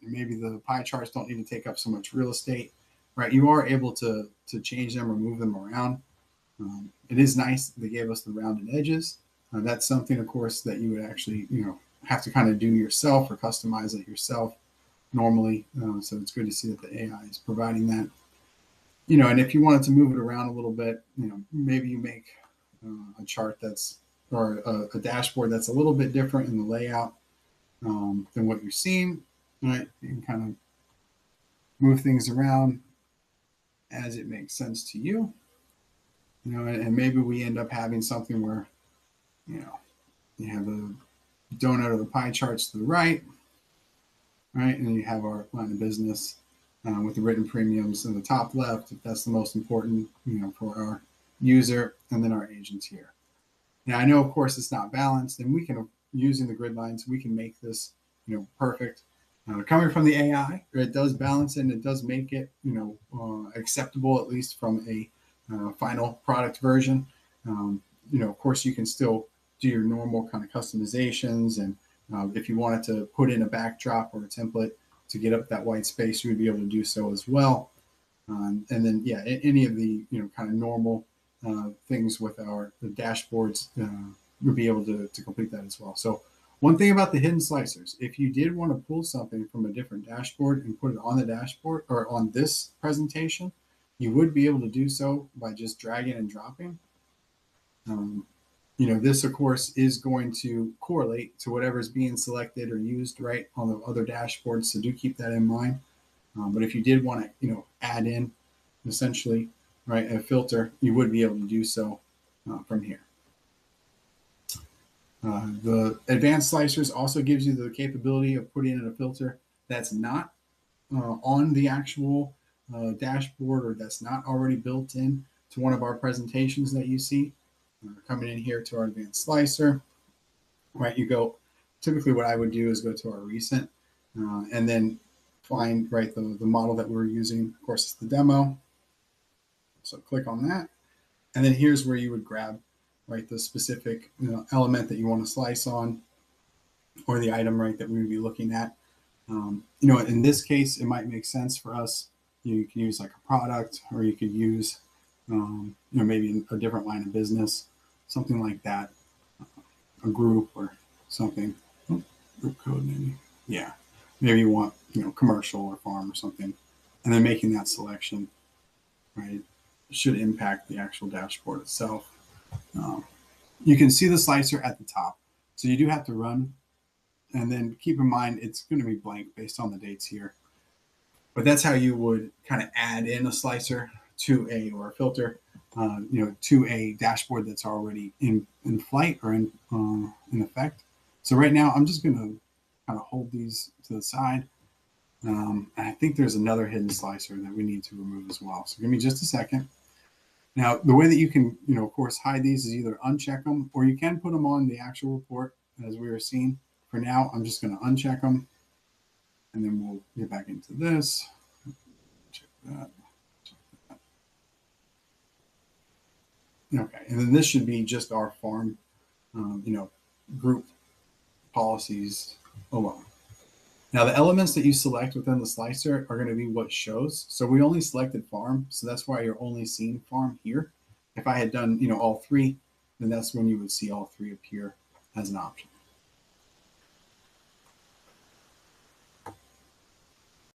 maybe the pie charts don't need to take up so much real estate, right? You are able to change them or move them around. It is nice they gave us the rounded edges. That's something, of course, that you would actually, have to kind of do yourself or customize it yourself normally. So it's good to see that the AI is providing that. And if you wanted to move it around a little bit, maybe you make a chart or a dashboard that's a little bit different in the layout than what you're seeing, right? You can kind of move things around as it makes sense to you, and maybe we end up having something where, you have the donut or the pie charts to the right, and then you have our line of business with the written premiums in the top left, if that's the most important, for our user, and then our agents here. Now, I know, of course, it's not balanced, and we can, using the grid lines, we can make this, perfect. Coming from the AI, it does balance it, and it does make it, acceptable, at least from a final product version. Of course, you can still do your normal kind of customizations, and if you wanted to put in a backdrop or a template to get up that white space, you would be able to do so as well. And then, any of the kind of normal things with the dashboards, would be able to complete that as well. So one thing about the hidden slicers, if you did want to pull something from a different dashboard and put it on the dashboard or on this presentation, you would be able to do so by just dragging and dropping. This, of course, is going to correlate to whatever is being selected or used right on the other dashboards. So do keep that in mind. But if you did want to, add in essentially, right, a filter, you would be able to do so from here. The advanced slicers also gives you the capability of putting in a filter that's not on the actual dashboard, or that's not already built in to one of our presentations that you see. Coming in here to our advanced slicer, right, typically what I would do is go to our recent and then find, right, the model that we're using. Of course, it's the demo. So click on that. And then here's where you would grab, right, the specific element that you want to slice on, or the item, right, that we would be looking at. In this case, it might make sense for us. You can use like a product, or you could use, maybe a different line of business, something like that, a group or something. Group code, maybe. Yeah, maybe you want, commercial or farm or something, and then making that selection, right, should impact the actual dashboard itself. You can see the slicer at the top, so you do have to run, and then keep in mind it's going to be blank based on the dates here. But that's how you would kind of add in a slicer to a filter, to a dashboard that's already in flight or in effect. So right now, I'm just going to kind of hold these to the side. And I think there's another hidden slicer that we need to remove as well. So give me just a second. Now, the way that you can, of course, hide these is either uncheck them, or you can put them on the actual report as we were seeing. For now, I'm just going to uncheck them, and then we'll get back into this. Check that. Okay, and then this should be just our farm, group policies alone. Now, the elements that you select within the slicer are going to be what shows. So we only selected farm, so that's why you're only seeing farm here. If I had done, all three, then that's when you would see all three appear as an option.